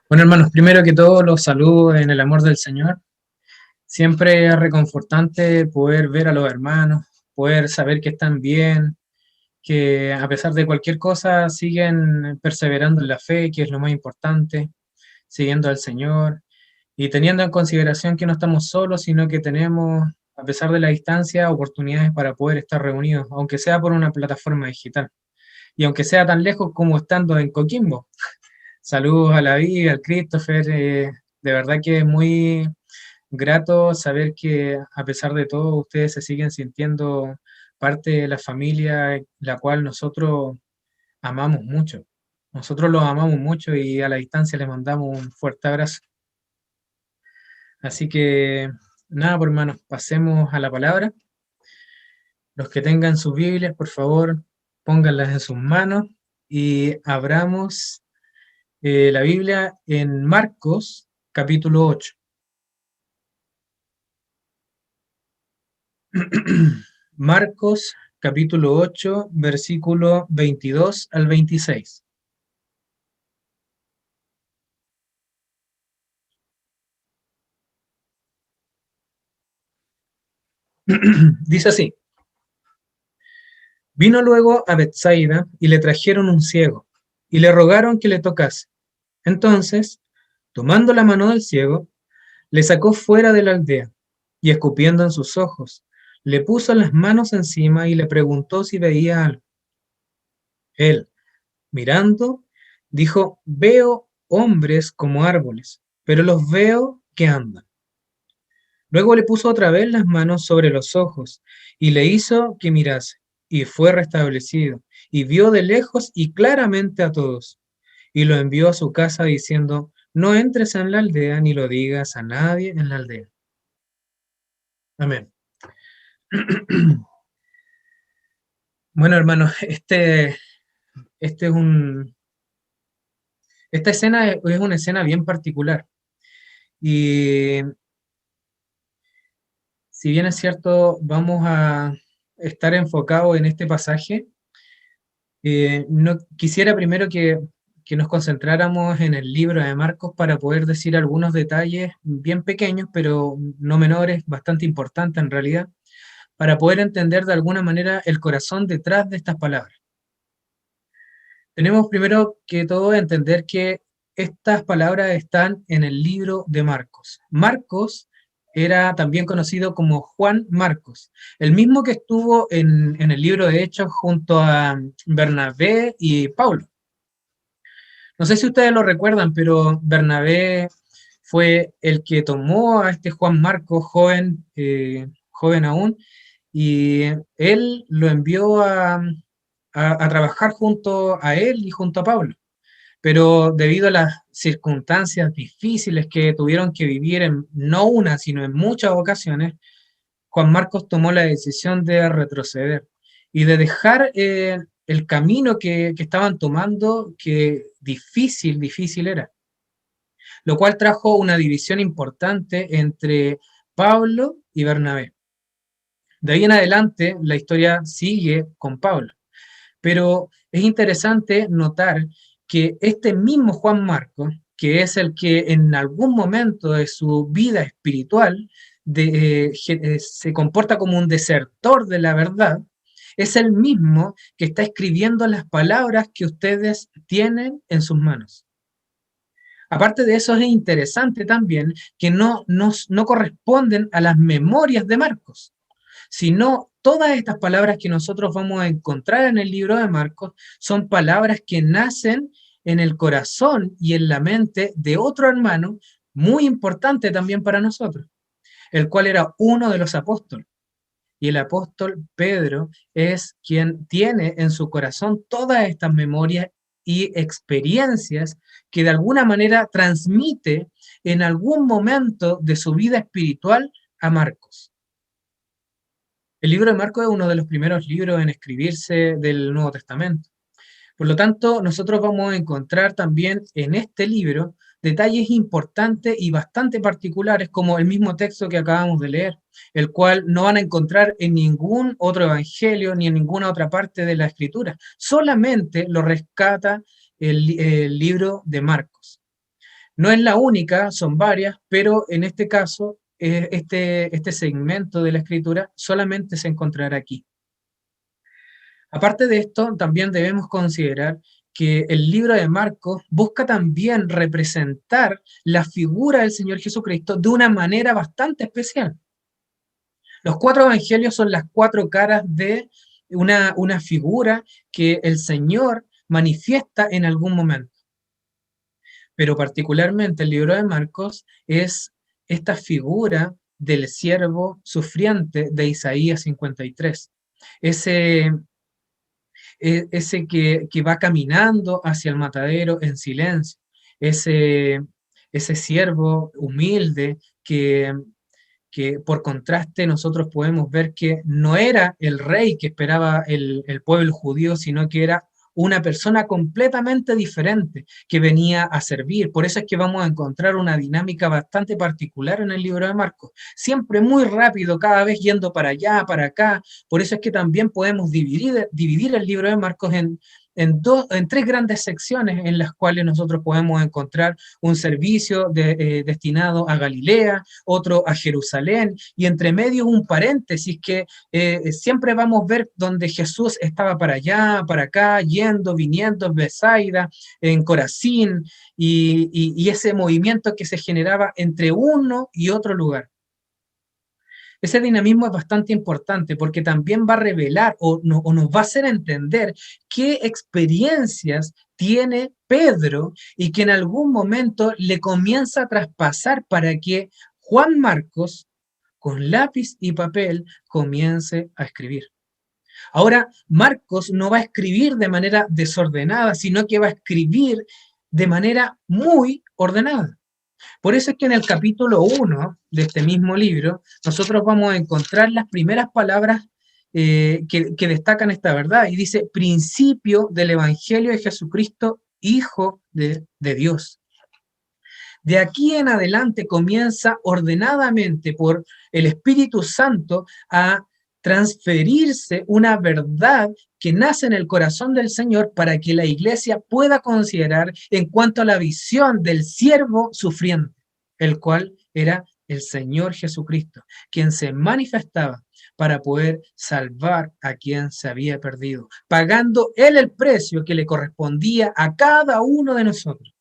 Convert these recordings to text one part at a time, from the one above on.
Bueno, hermanos, primero que todo los saludo en el amor del Señor. Siempre es reconfortante poder ver a los hermanos, poder saber que están bien, que a pesar de cualquier cosa siguen perseverando en la fe, que es lo más importante, siguiendo al Señor y teniendo en consideración que no estamos solos, sino que tenemos, a pesar de la distancia, oportunidades para poder estar reunidos, aunque sea por una plataforma digital y aunque sea tan lejos como estando en Coquimbo. Saludos a la Vivi, al Christopher. De verdad que es muy grato saber que a pesar de todo ustedes se siguen sintiendo parte de la familia, la cual nosotros amamos mucho. Nosotros los amamos mucho y a la distancia les mandamos un fuerte abrazo. Así que nada, por hermanos, pasemos a la palabra. Los que tengan sus Biblias, por favor, pónganlas en sus manos y abramos la Biblia en Marcos, capítulo 8. Marcos capítulo 8, versículo 22 al 26. Dice así: Vino luego a Bethsaida y le trajeron un ciego, y le rogaron que le tocase. Entonces, tomando la mano del ciego, le sacó fuera de la aldea, y escupiendo en sus ojos, le puso las manos encima y le preguntó si veía algo. Él, mirando, dijo: Veo hombres como árboles, pero los veo que andan. Luego le puso otra vez las manos sobre los ojos y le hizo que mirase, y fue restablecido, y vio de lejos y claramente a todos, y lo envió a su casa diciendo: No entres en la aldea ni lo digas a nadie en la aldea. Amén. Bueno, hermanos, este es esta escena es una escena bien particular. Y si bien es cierto, vamos a estar enfocados en este pasaje. No, quisiera primero que nos concentráramos en el libro de Marcos para poder decir algunos detalles bien pequeños, pero no menores, bastante importantes en realidad, para poder entender de alguna manera el corazón detrás de estas palabras. Tenemos primero que todo entender que estas palabras están en el libro de Marcos. Marcos era también conocido como Juan Marcos, el mismo que estuvo en el libro de Hechos junto a Bernabé y Pablo. No sé si ustedes lo recuerdan, pero Bernabé fue el que tomó a este Juan Marcos, joven, joven aún, y él lo envió a trabajar junto a él y junto a Pablo. Pero debido a las circunstancias difíciles que tuvieron que vivir en no una, sino en muchas ocasiones, Juan Marcos tomó la decisión de retroceder y de dejar el camino que estaban tomando, que difícil era, lo cual trajo una división importante entre Pablo y Bernabé. De ahí en adelante, la historia sigue con Pablo. Pero es interesante notar que este mismo Juan Marcos, que es el que en algún momento de su vida espiritual se comporta como un desertor de la verdad, es el mismo que está escribiendo las palabras que ustedes tienen en sus manos. Aparte de eso, es interesante también que no corresponden a las memorias de Marcos, sino todas estas palabras que nosotros vamos a encontrar en el libro de Marcos son palabras que nacen en el corazón y en la mente de otro hermano muy importante también para nosotros, el cual era uno de los apóstoles. Y el apóstol Pedro es quien tiene en su corazón todas estas memorias y experiencias que de alguna manera transmite en algún momento de su vida espiritual a Marcos. El libro de Marcos es uno de los primeros libros en escribirse del Nuevo Testamento. Por lo tanto, nosotros vamos a encontrar también en este libro detalles importantes y bastante particulares, como el mismo texto que acabamos de leer, el cual no van a encontrar en ningún otro evangelio ni en ninguna otra parte de la escritura. Solamente lo rescata el libro de Marcos. No es la única, son varias, pero en este caso, este segmento de la escritura solamente se encontrará aquí. Aparte de esto, también debemos considerar que el libro de Marcos busca también representar la figura del Señor Jesucristo de una manera bastante especial. Los cuatro evangelios son las cuatro caras de una figura que el Señor manifiesta en algún momento. Pero particularmente el libro de Marcos es esta figura del siervo sufriente de Isaías 53. Ese, ese que va caminando hacia el matadero en silencio, ese, ese siervo humilde que por contraste nosotros podemos ver que no era el rey que esperaba el pueblo judío, sino que era una persona completamente diferente que venía a servir. Por eso es que vamos a encontrar una dinámica bastante particular en el libro de Marcos. Siempre muy rápido, cada vez yendo para allá, para acá. Por eso es que también podemos dividir el libro de Marcos en tres grandes secciones en las cuales nosotros podemos encontrar un servicio destinado a Galilea, otro a Jerusalén, y entre medio un paréntesis que siempre vamos a ver donde Jesús estaba para allá, para acá, yendo, viniendo, en Bethsaida, en Corazín, y ese movimiento que se generaba entre uno y otro lugar. Ese dinamismo es bastante importante porque también va a revelar o nos va a hacer entender qué experiencias tiene Pedro y que en algún momento le comienza a traspasar para que Juan Marcos, con lápiz y papel, comience a escribir. Ahora, Marcos no va a escribir de manera desordenada, sino que va a escribir de manera muy ordenada. Por eso es que en el capítulo 1 de este mismo libro, nosotros vamos a encontrar las primeras palabras que destacan esta verdad. Y dice, principio del Evangelio de Jesucristo, Hijo de Dios. De aquí en adelante comienza ordenadamente por el Espíritu Santo a transferirse una verdad que nace en el corazón del Señor para que la iglesia pueda considerar en cuanto a la visión del siervo sufriente, el cual era el Señor Jesucristo, quien se manifestaba para poder salvar a quien se había perdido, pagando él el precio que le correspondía a cada uno de nosotros.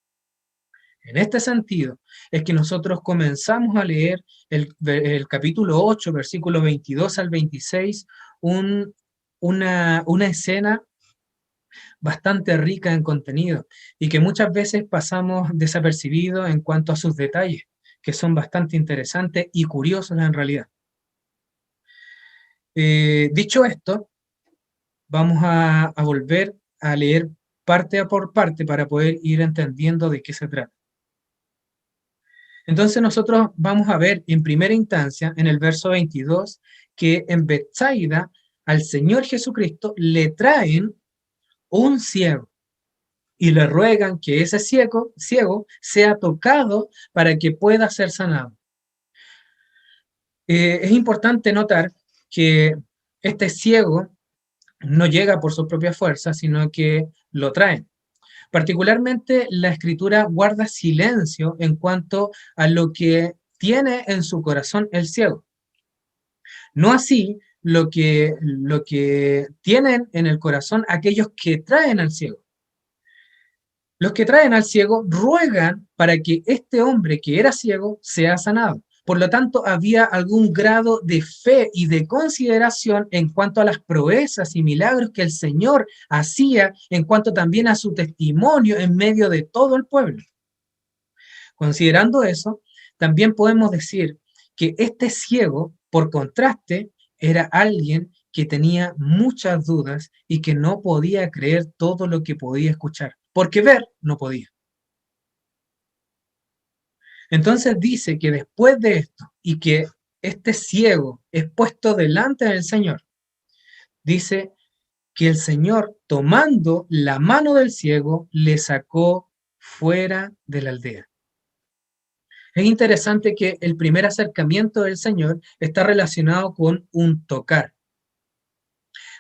En este sentido, es que nosotros comenzamos a leer el capítulo 8, versículo 22 al 26, una escena bastante rica en contenido y que muchas veces pasamos desapercibido en cuanto a sus detalles, que son bastante interesantes y curiosos en realidad. Dicho esto, vamos a volver a leer parte por parte para poder ir entendiendo de qué se trata. Entonces nosotros vamos a ver en primera instancia, en el verso 22, que en Bethsaida al Señor Jesucristo le traen un ciego y le ruegan que ese ciego sea tocado para que pueda ser sanado. Es importante notar que este ciego no llega por su propia fuerza, sino que lo traen. Particularmente la escritura guarda silencio en cuanto a lo que tiene en su corazón el ciego. No así lo que tienen en el corazón aquellos que traen al ciego. Los que traen al ciego ruegan para que este hombre que era ciego sea sanado. Por lo tanto, había algún grado de fe y de consideración en cuanto a las proezas y milagros que el Señor hacía, en cuanto también a su testimonio en medio de todo el pueblo. Considerando eso, también podemos decir que este ciego, por contraste, era alguien que tenía muchas dudas y que no podía creer todo lo que podía escuchar, porque ver no podía. Entonces dice que después de esto y que este ciego es puesto delante del Señor, dice que el Señor, tomando la mano del ciego, le sacó fuera de la aldea. Es interesante que el primer acercamiento del Señor está relacionado con un tocar.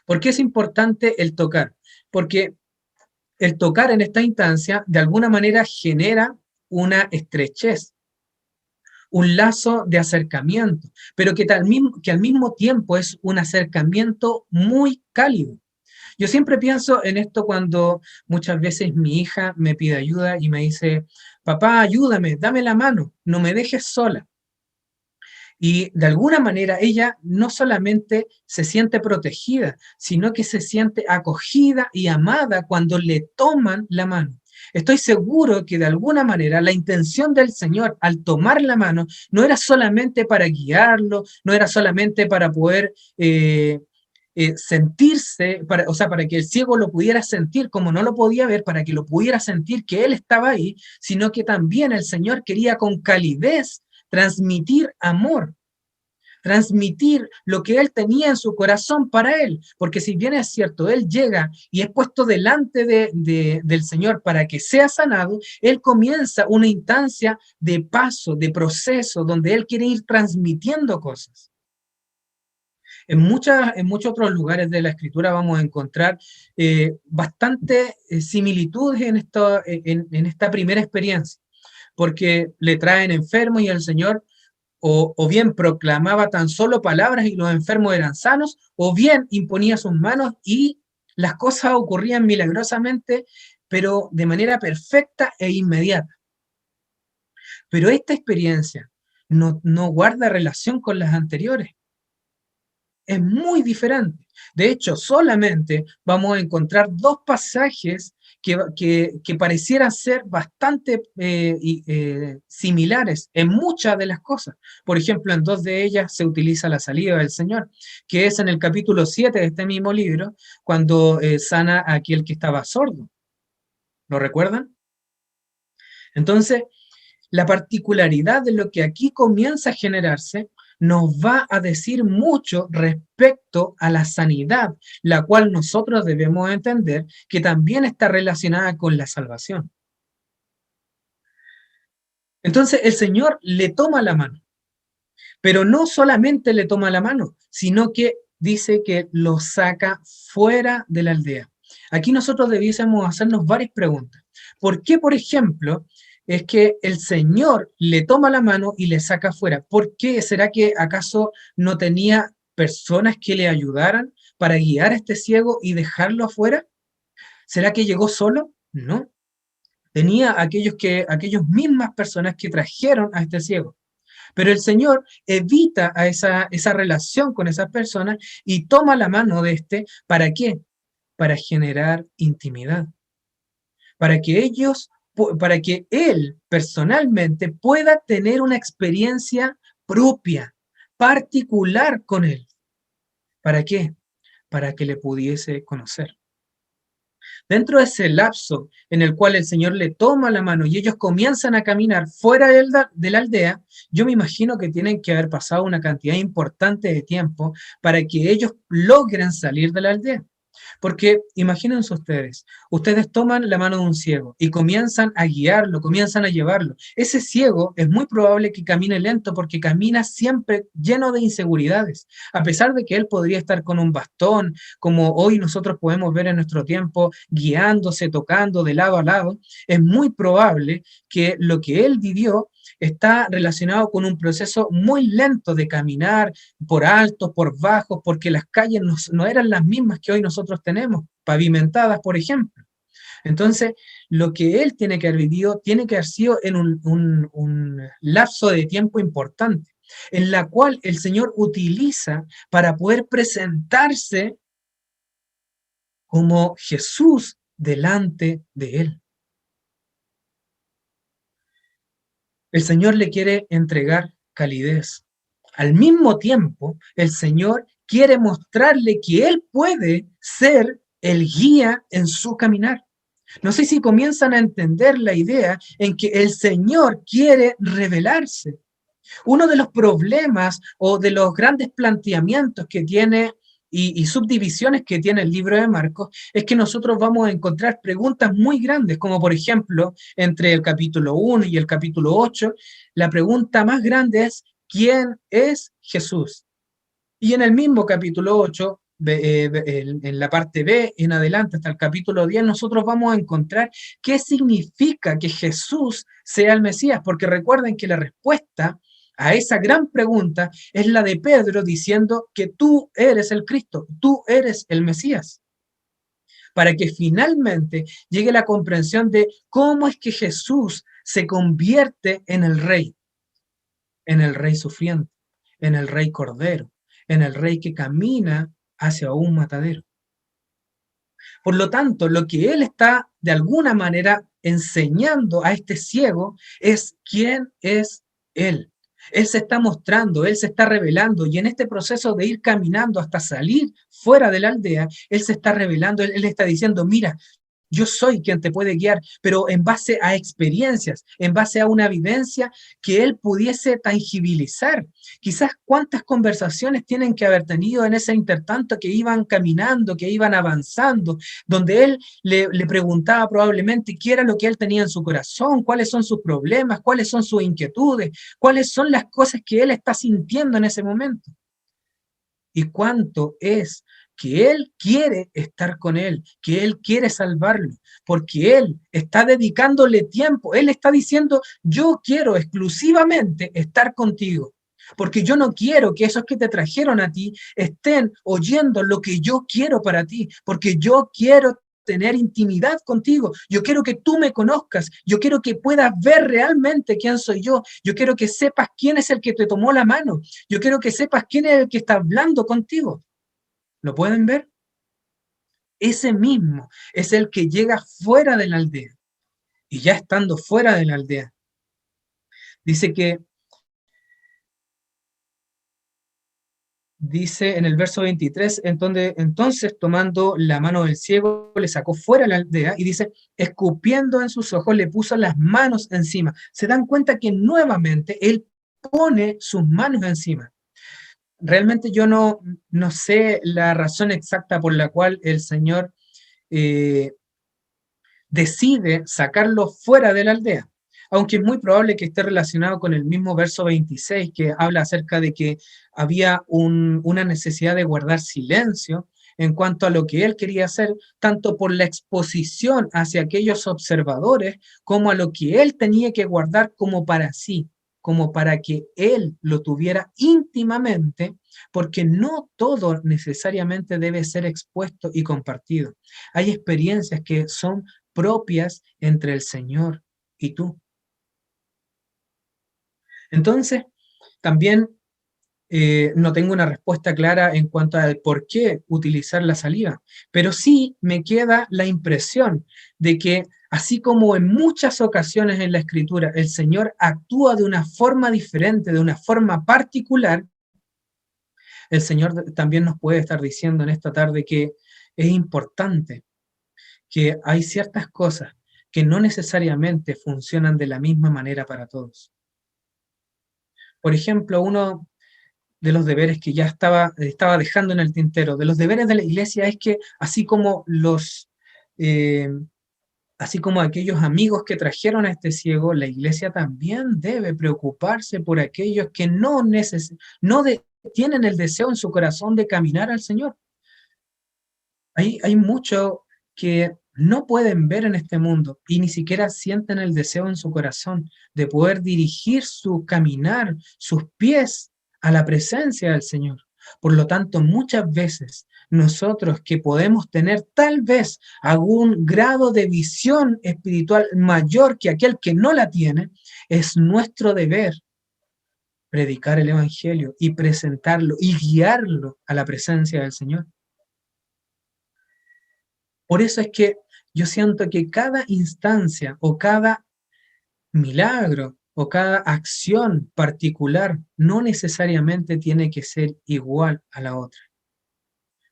¿Por qué es importante el tocar? Porque el tocar en esta instancia de alguna manera genera una estrechez, un lazo de acercamiento, pero que al mismo tiempo es un acercamiento muy cálido. Yo siempre pienso en esto cuando muchas veces mi hija me pide ayuda y me dice, papá, ayúdame, dame la mano, no me dejes sola. Y de alguna manera ella no solamente se siente protegida, sino que se siente acogida y amada cuando le toman la mano. Estoy seguro que de alguna manera la intención del Señor al tomar la mano no era solamente para guiarlo, no era solamente para poder sentirse, o sea, para que el ciego lo pudiera sentir como no lo podía ver, para que lo pudiera sentir que Él estaba ahí, sino que también el Señor quería con calidez transmitir amor, transmitir lo que él tenía en su corazón para él, porque si bien es cierto, él llega y es puesto delante del Señor para que sea sanado, él comienza una instancia de paso, de proceso, donde él quiere ir transmitiendo cosas. En muchos otros lugares de la escritura vamos a encontrar bastante similitudes en esta primera experiencia, porque le traen enfermos y el Señor o bien proclamaba tan solo palabras y los enfermos eran sanos, o bien imponía sus manos y las cosas ocurrían milagrosamente, pero de manera perfecta e inmediata. Pero esta experiencia no guarda relación con las anteriores. Es muy diferente. De hecho, solamente vamos a encontrar dos pasajes que parecieran ser bastante similares en muchas de las cosas. Por ejemplo, en dos de ellas se utiliza la salida del Señor, que es en el capítulo 7 de este mismo libro, cuando sana a aquel que estaba sordo. ¿Lo recuerdan? Entonces, la particularidad de lo que aquí comienza a generarse nos va a decir mucho respecto a la sanidad, la cual nosotros debemos entender que también está relacionada con la salvación. Entonces el Señor le toma la mano, pero no solamente le toma la mano, sino que dice que lo saca fuera de la aldea. Aquí nosotros debiésemos hacernos varias preguntas. ¿Por qué, por ejemplo, es que el Señor le toma la mano y le saca fuera? ¿Por qué? ¿Será que acaso no tenía personas que le ayudaran para guiar a este ciego y dejarlo afuera? ¿Será que llegó solo? No. Tenía aquellos mismas personas que trajeron a este ciego. Pero el Señor evita a esa relación con esas personas y toma la mano de este. ¿Para qué? Para generar intimidad. Para que él personalmente pueda tener una experiencia propia, particular con él. ¿Para qué? Para que le pudiese conocer. Dentro de ese lapso en el cual el Señor le toma la mano y ellos comienzan a caminar fuera de la aldea, yo me imagino que tienen que haber pasado una cantidad importante de tiempo para que ellos logren salir de la aldea. Porque imagínense ustedes toman la mano de un ciego y comienzan a guiarlo, comienzan a llevarlo. Ese ciego es muy probable que camine lento porque camina siempre lleno de inseguridades, a pesar de que él podría estar con un bastón, como hoy nosotros podemos ver en nuestro tiempo, guiándose, tocando de lado a lado. Es muy probable que lo que él vivió está relacionado con un proceso muy lento de caminar por altos, por bajos, porque las calles no eran las mismas que hoy nosotros tenemos, pavimentadas, por ejemplo. Entonces, lo que él tiene que haber vivido tiene que haber sido en un lapso de tiempo importante, en la cual el Señor utiliza para poder presentarse como Jesús delante de él. El Señor le quiere entregar calidez. Al mismo tiempo, el Señor quiere mostrarle que Él puede ser el guía en su caminar. No sé si comienzan a entender la idea en que el Señor quiere revelarse. Uno de los problemas o de los grandes planteamientos que tiene y subdivisiones que tiene el libro de Marcos es que nosotros vamos a encontrar preguntas muy grandes, como por ejemplo, entre el capítulo 1 y el capítulo 8, la pregunta más grande es, ¿quién es Jesús? Y en el mismo capítulo 8 en la parte B en adelante, hasta el capítulo 10, nosotros vamos a encontrar qué significa que Jesús sea el Mesías, porque recuerden que la respuesta a esa gran pregunta es la de Pedro diciendo que tú eres el Cristo, tú eres el Mesías, para que finalmente llegue la comprensión de cómo es que Jesús se convierte en el rey sufriente, en el rey cordero, en el rey que camina hacia un matadero. Por lo tanto, lo que él está de alguna manera enseñando a este ciego es quién es él. Él se está mostrando, él se está revelando, y en este proceso de ir caminando hasta salir fuera de la aldea, él se está revelando, él está diciendo, mira, yo soy quien te puede guiar, pero en base a experiencias, en base a una vivencia que él pudiese tangibilizar. Quizás cuántas conversaciones tienen que haber tenido en ese intertanto que iban caminando, que iban avanzando, donde él le preguntaba probablemente qué era lo que él tenía en su corazón, cuáles son sus problemas, cuáles son sus inquietudes, cuáles son las cosas que él está sintiendo en ese momento. Y cuánto es que Él quiere estar con él, que Él quiere salvarlo, porque Él está dedicándole tiempo, Él está diciendo, yo quiero exclusivamente estar contigo, porque yo no quiero que esos que te trajeron a ti estén oyendo lo que yo quiero para ti, porque yo quiero tener intimidad contigo, yo quiero que tú me conozcas, yo quiero que puedas ver realmente quién soy yo quiero que sepas quién es el que te tomó la mano, yo quiero que sepas quién es el que está hablando contigo. ¿Lo pueden ver? Ese mismo es el que llega fuera de la aldea. Y ya estando fuera de la aldea, dice que, dice en el verso 23, entonces tomando la mano del ciego, le sacó fuera de la aldea y dice, escupiendo en sus ojos, le puso las manos encima. Se dan cuenta que nuevamente él pone sus manos encima. Realmente yo no sé la razón exacta por la cual el Señor eh, decide sacarlo fuera de la aldea, aunque es muy probable que esté relacionado con el mismo verso 26 que habla acerca de que había una necesidad de guardar silencio en cuanto a lo que él quería hacer, tanto por la exposición hacia aquellos observadores, como a lo que él tenía que guardar como para sí, como para que él lo tuviera íntimamente, porque no todo necesariamente debe ser expuesto y compartido. Hay experiencias que son propias entre el Señor y tú. Entonces, también no tengo una respuesta clara en cuanto al por qué utilizar la saliva, pero sí me queda la impresión de que, así como en muchas ocasiones en la Escritura el Señor actúa de una forma diferente, de una forma particular, el Señor también nos puede estar diciendo en esta tarde que es importante que hay ciertas cosas que no necesariamente funcionan de la misma manera para todos. Por ejemplo, uno de los deberes que ya estaba dejando en el tintero, de los deberes de la iglesia es que eh, así como aquellos amigos que trajeron a este ciego, la iglesia también debe preocuparse por aquellos que no tienen el deseo en su corazón de caminar al Señor. Hay mucho que no pueden ver en este mundo y ni siquiera sienten el deseo en su corazón de poder dirigir su caminar, sus pies a la presencia del Señor. Por lo tanto, muchas veces nosotros que podemos tener tal vez algún grado de visión espiritual mayor que aquel que no la tiene, es nuestro deber predicar el Evangelio y presentarlo y guiarlo a la presencia del Señor. Por eso es que yo siento que cada instancia o cada milagro o cada acción particular no necesariamente tiene que ser igual a la otra.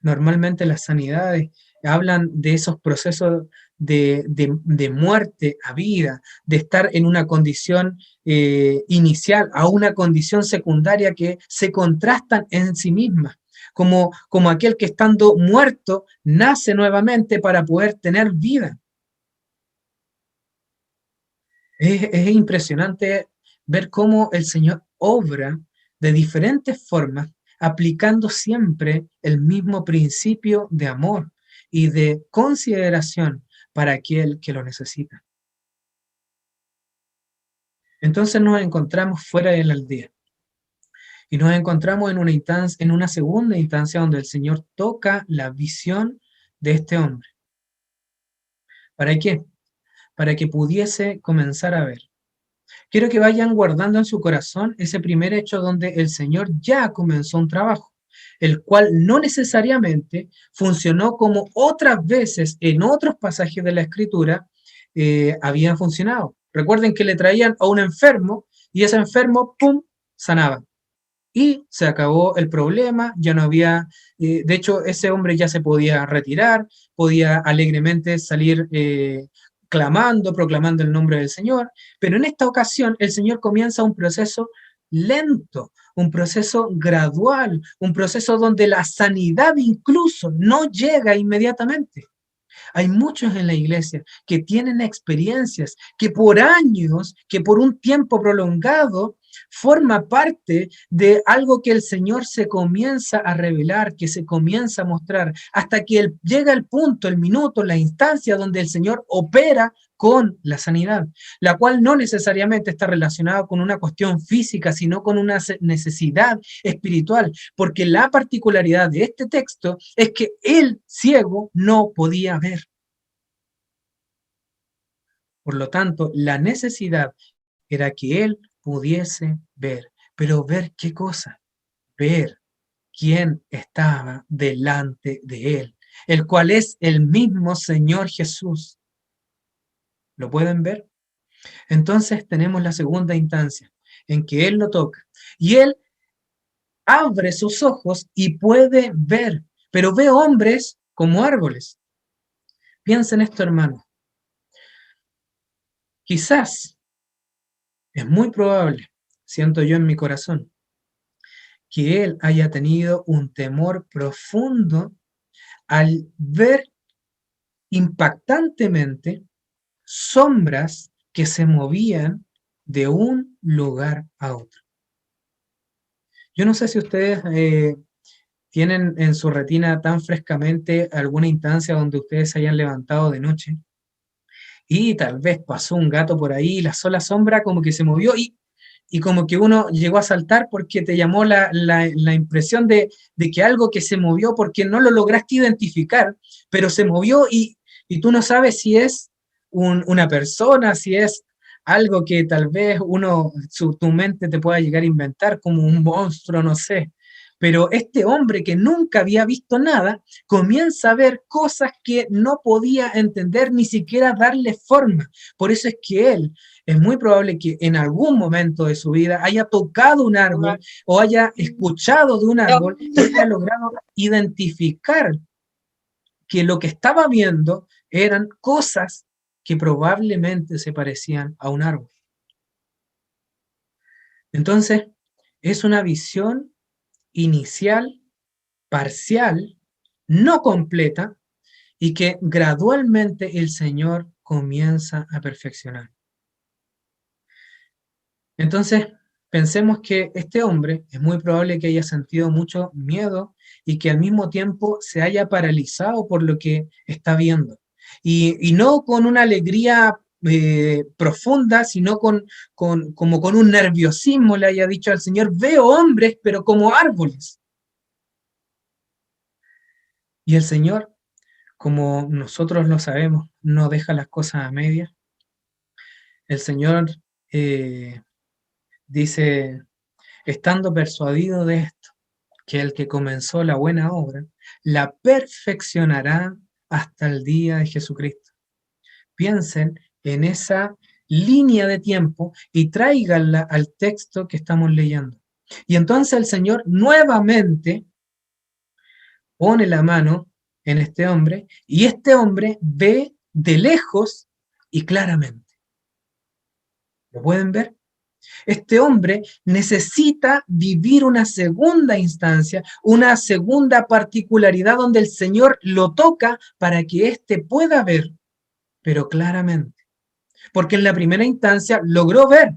Normalmente las sanidades hablan de esos procesos de muerte a vida, de estar en una condición inicial a una condición secundaria que se contrastan en sí mismas, como aquel que estando muerto nace nuevamente para poder tener vida. Es impresionante ver cómo el Señor obra de diferentes formas aplicando siempre el mismo principio de amor y de consideración para aquel que lo necesita. Entonces nos encontramos fuera de la aldea y nos encontramos en una segunda instancia donde el Señor toca la visión de este hombre. ¿Para qué? Para que pudiese comenzar a ver. Quiero que vayan guardando en su corazón ese primer hecho donde el Señor ya comenzó un trabajo, el cual no necesariamente funcionó como otras veces en otros pasajes de la Escritura habían funcionado. Recuerden que le traían a un enfermo y ese enfermo, ¡pum!, sanaba. Y se acabó el problema, ya no había, de hecho ese hombre ya se podía retirar, podía alegremente salir clamando, proclamando el nombre del Señor, pero en esta ocasión el Señor comienza un proceso lento, un proceso gradual, un proceso donde la sanidad incluso no llega inmediatamente. Hay muchos en la iglesia que tienen experiencias que por años, que por un tiempo prolongado, forma parte de algo que el Señor se comienza a revelar, que se comienza a mostrar, hasta que llega el punto, el minuto, la instancia donde el Señor opera con la sanidad, la cual no necesariamente está relacionada con una cuestión física, sino con una necesidad espiritual, porque la particularidad de este texto es que el ciego no podía ver. Por lo tanto, la necesidad era que él pudiese ver. Pero ver qué cosa? Ver quién estaba delante de él, el cual es el mismo Señor Jesús. ¿Lo pueden ver? Entonces tenemos la segunda instancia, en que él lo toca. Y él abre sus ojos y puede ver, pero ve hombres como árboles. Piensen esto, hermano. Quizás es muy probable, siento yo en mi corazón, que él haya tenido un temor profundo al ver impactantemente sombras que se movían de un lugar a otro. Yo no sé si ustedes tienen en su retina tan frescamente alguna instancia donde ustedes se hayan levantado de noche y tal vez pasó un gato por ahí y la sola sombra como que se movió y como que uno llegó a saltar porque te llamó la impresión de que algo que se movió porque no lo lograste identificar, pero se movió y tú no sabes si es una persona, si es algo que tal vez tu mente te pueda llegar a inventar como un monstruo, no sé. Pero este hombre que nunca había visto nada, comienza a ver cosas que no podía entender ni siquiera darle forma. Por eso es que él es muy probable que en algún momento de su vida haya tocado un árbol o haya escuchado de un árbol y haya logrado identificar que lo que estaba viendo eran cosas que probablemente se parecían a un árbol. Entonces, es una visión inicial, parcial, no completa, y que gradualmente el Señor comienza a perfeccionar. Entonces, pensemos que este hombre es muy probable que haya sentido mucho miedo y que al mismo tiempo se haya paralizado por lo que está viendo. Y no con una alegría profunda, sino como con un nerviosismo le haya dicho al Señor, veo hombres, pero como árboles. Y el Señor, como nosotros lo sabemos, no deja las cosas a medias. El Señor dice, estando persuadido de esto, que el que comenzó la buena obra, la perfeccionará hasta el día de Jesucristo. Piensen en esa línea de tiempo y tráiganla al texto que estamos leyendo. Y entonces el Señor nuevamente pone la mano en este hombre y este hombre ve de lejos y claramente. ¿Lo pueden ver? Este hombre necesita vivir una segunda instancia, una segunda particularidad donde el Señor lo toca para que éste pueda ver, pero claramente. Porque en la primera instancia logró ver,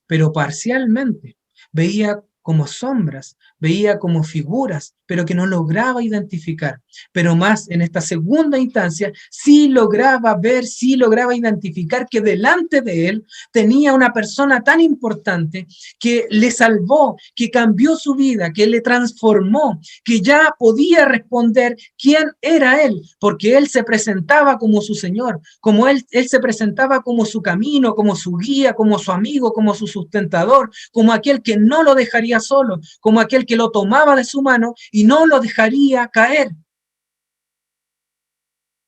pero parcialmente. Veía como sombras, veía como figuras, pero que no lograba identificar. Pero más en esta segunda instancia, sí lograba ver, sí lograba identificar que delante de él tenía una persona tan importante que le salvó, que cambió su vida, que le transformó, que ya podía responder quién era él, porque él se presentaba como su Señor, como él se presentaba como su camino, como su guía, como su amigo, como su sustentador, como aquel que no lo dejaría solo, como aquel que lo tomaba de su mano y no lo dejaría caer.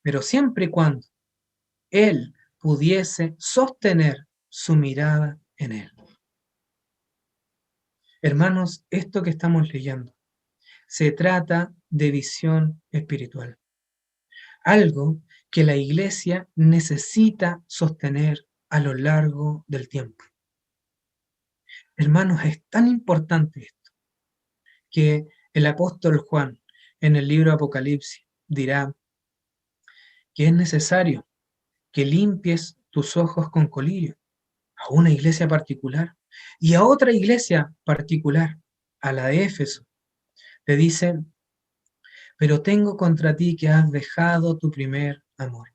Pero siempre y cuando él pudiese sostener su mirada en él. Hermanos, esto que estamos leyendo se trata de visión espiritual, algo que la iglesia necesita sostener a lo largo del tiempo. Hermanos, es tan importante esto que el apóstol Juan en el libro Apocalipsis dirá que es necesario que limpies tus ojos con colirio a una iglesia particular y a otra iglesia particular, a la de Éfeso. Te dice, pero tengo contra ti que has dejado tu primer amor.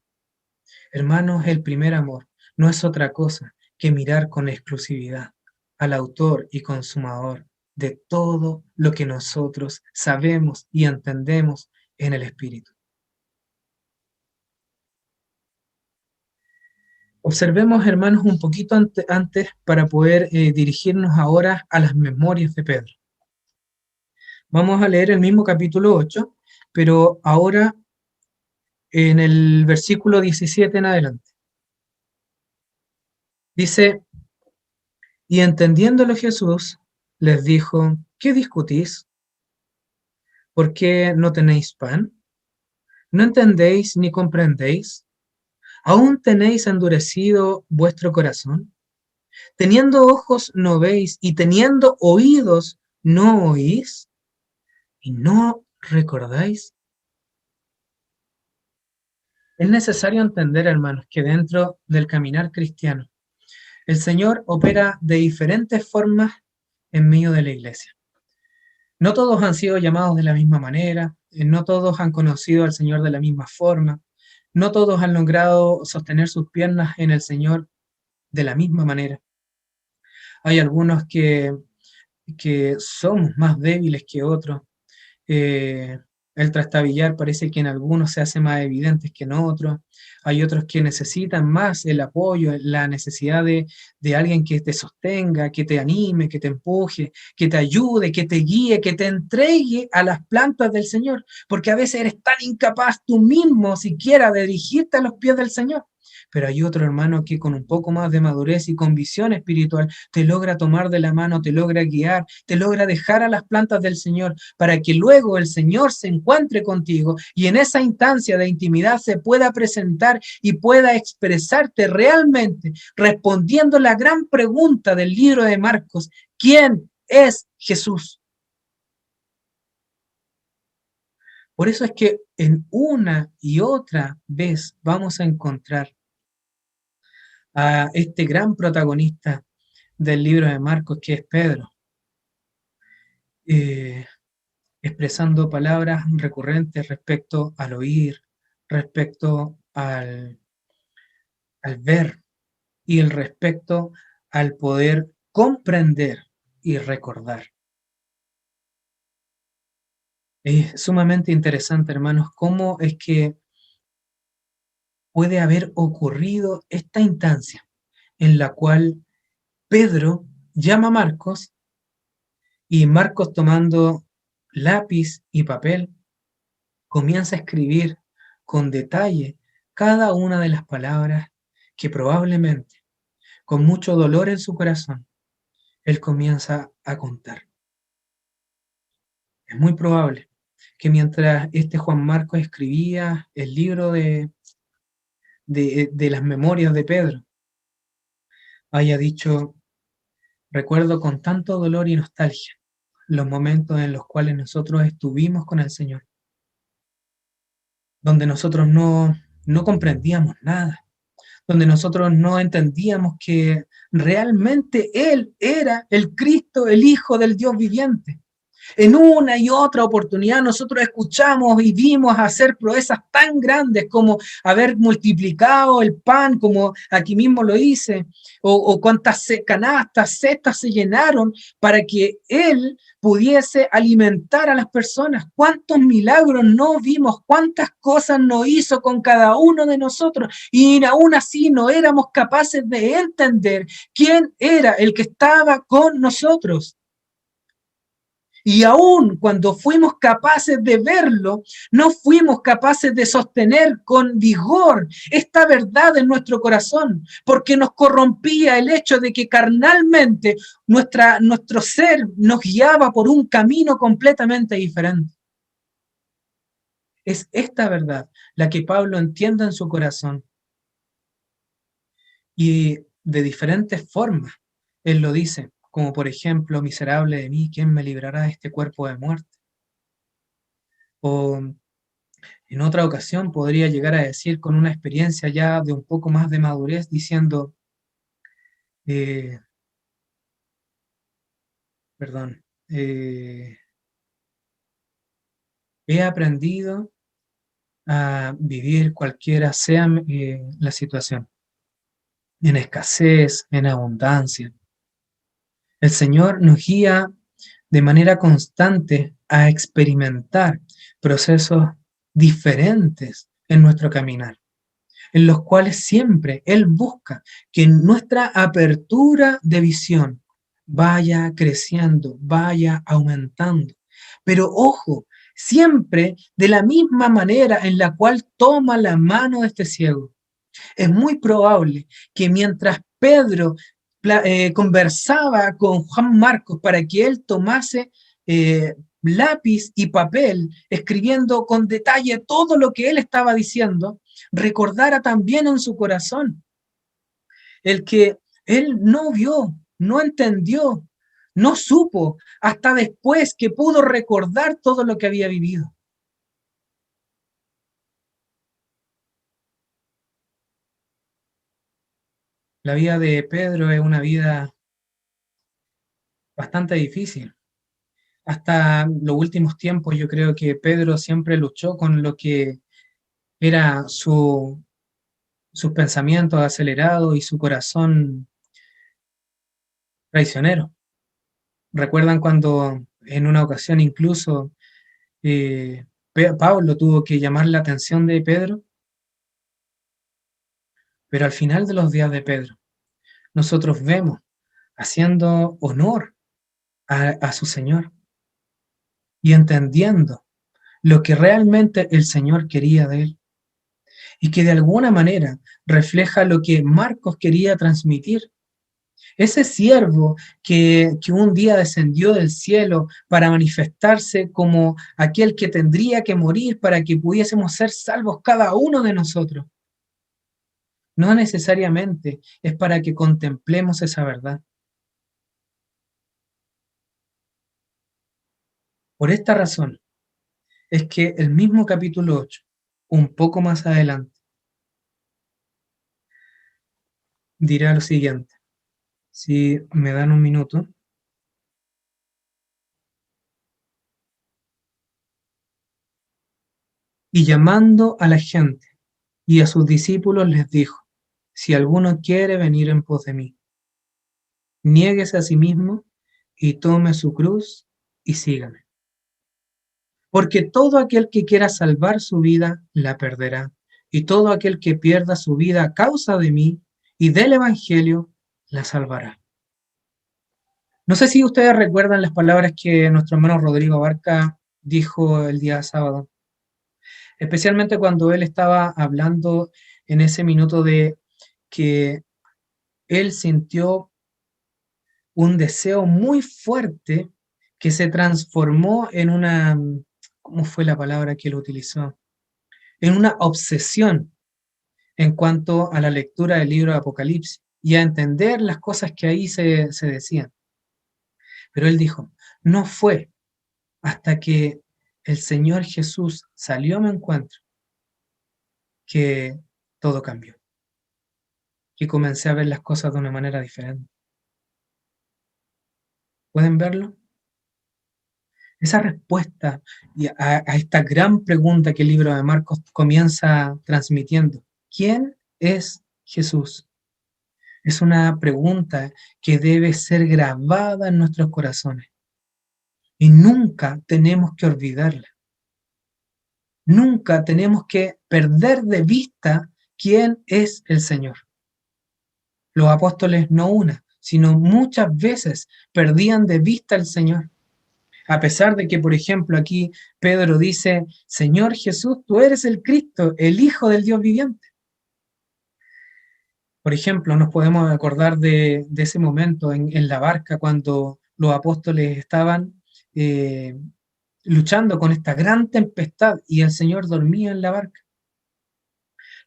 Hermanos, el primer amor no es otra cosa que mirar con exclusividad al autor y consumador de todo lo que nosotros sabemos y entendemos en el Espíritu. Observemos, hermanos, un poquito antes para poder dirigirnos ahora a las memorias de Pedro. Vamos a leer el mismo capítulo 8, pero ahora en el versículo 17 en adelante. Dice, y entendiéndolo Jesús, les dijo, ¿qué discutís? ¿Por qué no tenéis pan? ¿No entendéis ni comprendéis? ¿Aún tenéis endurecido vuestro corazón? Teniendo ojos no veis y teniendo oídos no oís y no recordáis. Es necesario entender, hermanos, que dentro del caminar cristiano, el Señor opera de diferentes formas en medio de la iglesia. No todos han sido llamados de la misma manera, no todos han conocido al Señor de la misma forma, no todos han logrado sostener sus piernas en el Señor de la misma manera. Hay algunos que somos más débiles que otros. Eh, el trastabillar parece que en algunos se hace más evidente que en otros. Hay otros que necesitan más el apoyo, la necesidad de alguien que te sostenga, que te anime, que te empuje, que te ayude, que te guíe, que te entregue a las plantas del Señor, porque a veces eres tan incapaz tú mismo siquiera de dirigirte a los pies del Señor. Pero hay otro hermano que con un poco más de madurez y con visión espiritual te logra tomar de la mano, te logra guiar, te logra dejar a las plantas del Señor para que luego el Señor se encuentre contigo y en esa instancia de intimidad se pueda presentar y pueda expresarte realmente respondiendo la gran pregunta del libro de Marcos: ¿quién es Jesús? Por eso es que en una y otra vez vamos a encontrar a este gran protagonista del libro de Marcos, que es Pedro, eh, expresando palabras recurrentes respecto al oír, respecto al ver y el respecto al poder comprender y recordar. Es sumamente interesante, hermanos, cómo es que puede haber ocurrido esta instancia en la cual Pedro llama a Marcos y Marcos, tomando lápiz y papel, comienza a escribir con detalle cada una de las palabras que probablemente, con mucho dolor en su corazón, él comienza a contar. Es muy probable que mientras este Juan Marcos escribía el libro de las memorias de Pedro, haya dicho, recuerdo con tanto dolor y nostalgia los momentos en los cuales nosotros estuvimos con el Señor, donde nosotros no comprendíamos nada, donde nosotros no entendíamos que realmente Él era el Cristo, el Hijo del Dios viviente. En una y otra oportunidad nosotros escuchamos y vimos hacer proezas tan grandes como haber multiplicado el pan, como aquí mismo lo hice, o cuántas canastas, cestas se llenaron para que Él pudiese alimentar a las personas. ¿Cuántos milagros no vimos? ¿Cuántas cosas no hizo con cada uno de nosotros? Y aún así no éramos capaces de entender quién era el que estaba con nosotros. Y aún cuando fuimos capaces de verlo, no fuimos capaces de sostener con vigor esta verdad en nuestro corazón, porque nos corrompía el hecho de que carnalmente nuestro ser nos guiaba por un camino completamente diferente. Es esta verdad la que Pablo entiende en su corazón y de diferentes formas él lo dice, como por ejemplo, miserable de mí, ¿quién me librará de este cuerpo de muerte? O en otra ocasión podría llegar a decir con una experiencia ya de un poco más de madurez, diciendo, eh, perdón, he aprendido a vivir cualquiera sea la situación, en escasez, en abundancia. El Señor nos guía de manera constante a experimentar procesos diferentes en nuestro caminar, en los cuales siempre Él busca que nuestra apertura de visión vaya creciendo, vaya aumentando. Pero ojo, siempre de la misma manera en la cual toma la mano de este ciego. Es muy probable que mientras Pedro conversaba con Juan Marcos para que él tomase lápiz y papel, escribiendo con detalle todo lo que él estaba diciendo, recordara también en su corazón el que él no vio, no entendió, no supo hasta después que pudo recordar todo lo que había vivido. La vida de Pedro es una vida bastante difícil. Hasta los últimos tiempos yo creo que Pedro siempre luchó con lo que era sus pensamientos acelerados y su corazón traicionero. ¿Recuerdan cuando en una ocasión incluso Pablo tuvo que llamar la atención de Pedro? Pero al final de los días de Pedro, nosotros vemos haciendo honor a su Señor y entendiendo lo que realmente el Señor quería de él y que de alguna manera refleja lo que Marcos quería transmitir. Ese siervo que un día descendió del cielo para manifestarse como aquel que tendría que morir para que pudiésemos ser salvos cada uno de nosotros. No necesariamente es para que contemplemos esa verdad. Por esta razón es que el mismo capítulo 8, un poco más adelante, dirá lo siguiente. Si me dan un minuto. Y llamando a la gente y a sus discípulos les dijo, si alguno quiere venir en pos de mí, niéguese a sí mismo y tome su cruz y sígame. Porque todo aquel que quiera salvar su vida, la perderá. Y todo aquel que pierda su vida a causa de mí y del Evangelio, la salvará. No sé si ustedes recuerdan las palabras que nuestro hermano Rodrigo Barca dijo el día sábado, especialmente cuando él estaba hablando en ese minuto de que él sintió un deseo muy fuerte que se transformó en una, ¿cómo fue la palabra que él utilizó? En una obsesión en cuanto a la lectura del libro de Apocalipsis y a entender las cosas que ahí se decían. Pero él dijo, no fue hasta que el Señor Jesús salió a mi encuentro que todo cambió. que comencé a ver las cosas de una manera diferente. ¿Pueden verlo? Esa respuesta a esta gran pregunta que el libro de Marcos comienza transmitiendo. ¿Quién es Jesús? Es una pregunta que debe ser grabada en nuestros corazones y nunca tenemos que olvidarla. Nunca tenemos que perder de vista quién es el Señor. Los apóstoles no una, sino muchas veces perdían de vista al Señor. A pesar de que, por ejemplo, aquí Pedro dice, Señor Jesús, tú eres el Cristo, el Hijo del Dios viviente. Por ejemplo, nos podemos acordar de ese momento en la barca cuando los apóstoles estaban eh, luchando con esta gran tempestad y el Señor dormía en la barca.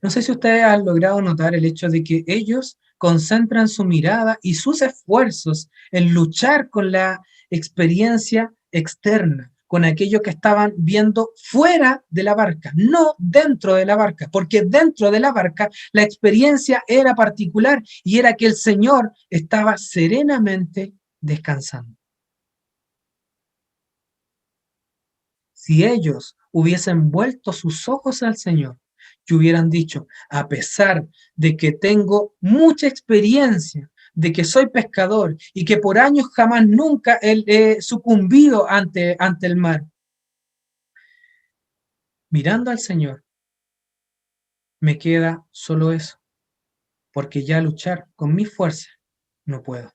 No sé si ustedes han logrado notar el hecho de que ellos concentran su mirada y sus esfuerzos en luchar con la experiencia externa, con aquello que estaban viendo fuera de la barca, no dentro de la barca, porque dentro de la barca la experiencia era particular y era que el Señor estaba serenamente descansando. Si ellos hubiesen vuelto sus ojos al Señor y hubieran dicho, a pesar de que tengo mucha experiencia, de que soy pescador y que por años jamás nunca he sucumbido ante el mar, mirando al Señor, me queda solo eso, porque ya luchar con mi fuerza no puedo.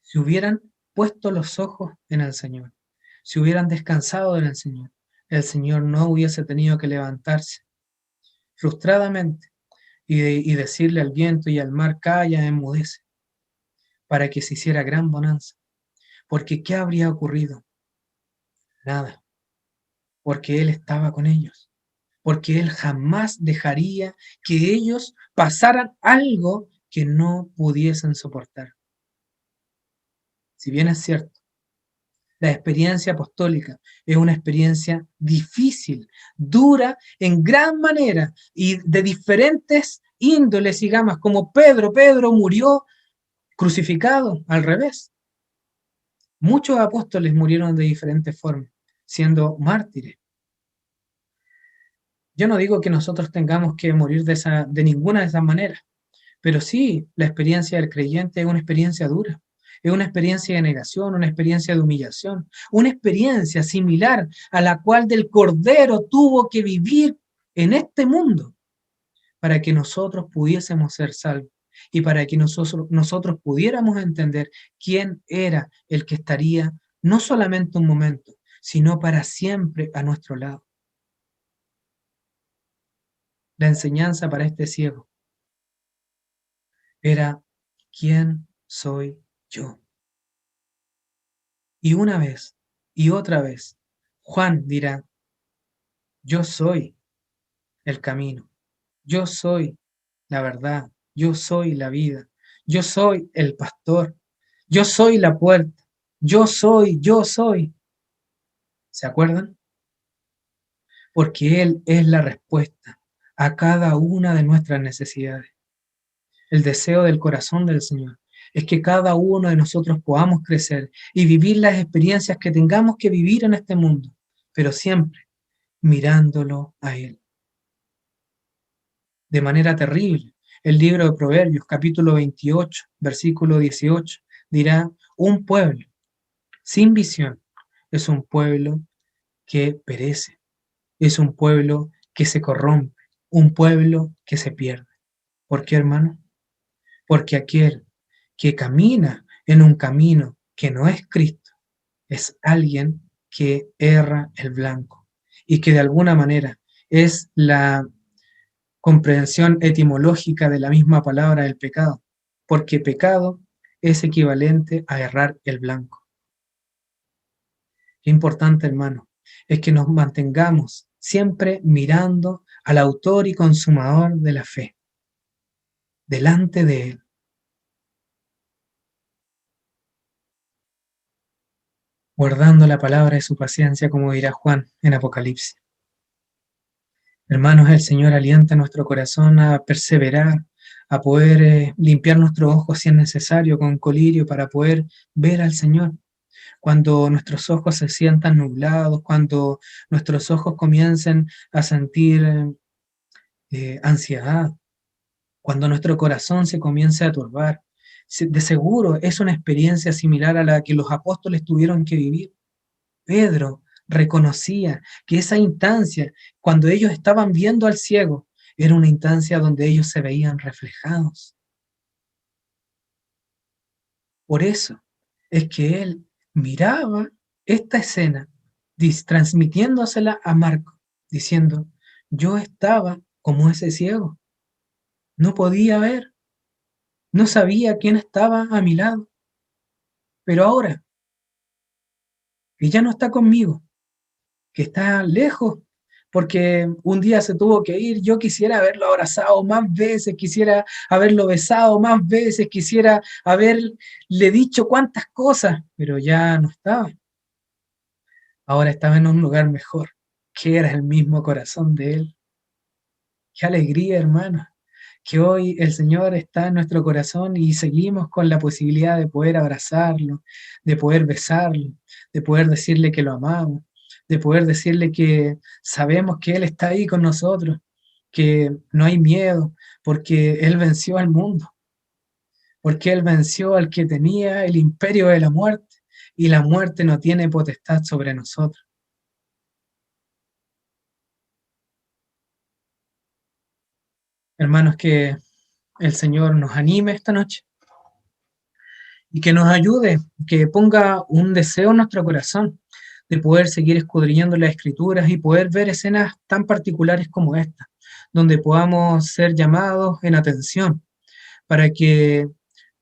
Si hubieran puesto los ojos en el Señor, si hubieran descansado en el Señor no hubiese tenido que levantarse frustradamente y decirle al viento y al mar, calla, enmudece, para que se hiciera gran bonanza. Porque ¿qué habría ocurrido? Nada, porque Él estaba con ellos, porque Él jamás dejaría que ellos pasaran algo que no pudiesen soportar. Si bien es cierto, la experiencia apostólica es una experiencia difícil, dura en gran manera y de diferentes índoles y gamas, como Pedro murió crucificado al revés. Muchos apóstoles murieron de diferentes formas, siendo mártires. Yo no digo que nosotros tengamos que morir de ninguna de esas maneras, pero sí, la experiencia del creyente es una experiencia dura, es una experiencia de negación, una experiencia de humillación, una experiencia similar a la cual del Cordero tuvo que vivir en este mundo para que nosotros pudiésemos ser salvos y para que nosotros pudiéramos entender quién era el que estaría no solamente un momento, sino para siempre a nuestro lado. La enseñanza para este ciego era, ¿quién soy yo? Y una vez y otra vez, Juan dirá, yo soy el camino, yo soy la verdad, yo soy la vida, yo soy el pastor, yo soy la puerta, yo soy, yo soy. ¿Se acuerdan? Porque Él es la respuesta a cada una de nuestras necesidades. El deseo del corazón del Señor es que cada uno de nosotros podamos crecer y vivir las experiencias que tengamos que vivir en este mundo, pero siempre mirándolo a Él. De manera terrible, el libro de Proverbios, capítulo 28, versículo 18, dirá, un pueblo sin visión es un pueblo que perece, es un pueblo que se corrompe, un pueblo que se pierde. ¿Por qué, hermano? Porque aquel que camina en un camino que no es Cristo es alguien que erra el blanco y que de alguna manera es la comprensión etimológica de la misma palabra del pecado, porque pecado es equivalente a errar el blanco. Qué importante, hermano, es que nos mantengamos siempre mirando al autor y consumador de la fe, delante de él. Guardando la palabra de su paciencia, como dirá Juan en Apocalipsis. Hermanos, el Señor alienta nuestro corazón a perseverar, a poder limpiar nuestros ojos si es necesario con colirio para poder ver al Señor. Cuando nuestros ojos se sientan nublados, cuando nuestros ojos comiencen a sentir ansiedad, cuando nuestro corazón se comience a turbar. De seguro es una experiencia similar a la que los apóstoles tuvieron que vivir. Pedro reconocía que esa instancia, cuando ellos estaban viendo al ciego, era una instancia donde ellos se veían reflejados. Por eso es que él miraba esta escena, transmitiéndosela a Marco, diciendo, yo estaba como ese ciego, no podía ver, no sabía quién estaba a mi lado, pero ahora que ya no está conmigo, que está lejos, porque un día se tuvo que ir, yo quisiera haberlo abrazado más veces, quisiera haberlo besado más veces, quisiera haberle dicho cuantas cosas, pero ya no estaba. Ahora estaba en un lugar mejor, que era el mismo corazón de él. Qué alegría, hermano, que hoy el Señor está en nuestro corazón y seguimos con la posibilidad de poder abrazarlo, de poder besarlo, de poder decirle que lo amamos, de poder decirle que sabemos que Él está ahí con nosotros, que no hay miedo, porque Él venció al mundo, porque Él venció al que tenía el imperio de la muerte y la muerte no tiene potestad sobre nosotros. Hermanos, que el Señor nos anime esta noche y que nos ayude, que ponga un deseo en nuestro corazón de poder seguir escudriñando las escrituras y poder ver escenas tan particulares como esta, donde podamos ser llamados en atención para que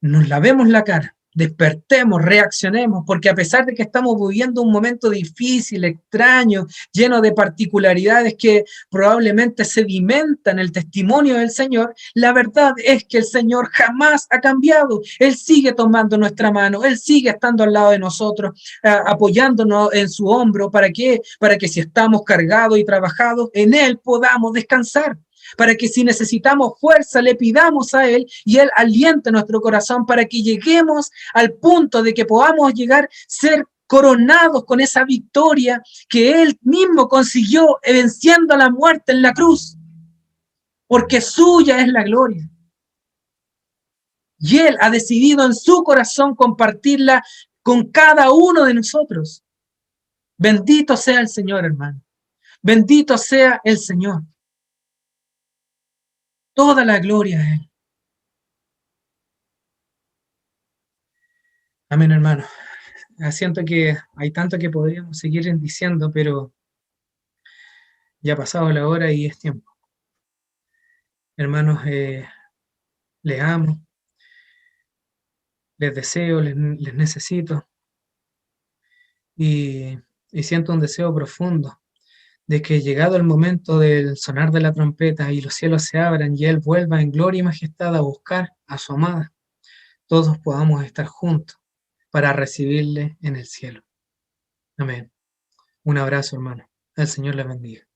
nos lavemos la cara, despertemos, reaccionemos, porque a pesar de que estamos viviendo un momento difícil, extraño, lleno de particularidades que probablemente sedimentan el testimonio del Señor, la verdad es que el Señor jamás ha cambiado. Él sigue tomando nuestra mano, Él sigue estando al lado de nosotros, apoyándonos en su hombro. ¿Para qué? Para que si estamos cargados y trabajados, en Él podamos descansar, para que si necesitamos fuerza le pidamos a Él y Él aliente nuestro corazón para que lleguemos al punto de que podamos llegar a ser coronados con esa victoria que Él mismo consiguió venciendo a la muerte en la cruz, porque suya es la gloria. Y Él ha decidido en su corazón compartirla con cada uno de nosotros. Bendito sea el Señor, hermano. Bendito sea el Señor. Toda la gloria a Él. Amén, hermano. Siento que hay tanto que podríamos seguir diciendo, pero ya ha pasado la hora y es tiempo. Hermanos, les amo, les deseo, les necesito y, y siento un deseo profundo de que llegado el momento del sonar de la trompeta y los cielos se abran y Él vuelva en gloria y majestad a buscar a su amada, todos podamos estar juntos para recibirle en el cielo. Amén. Un abrazo, hermano. El Señor les bendiga.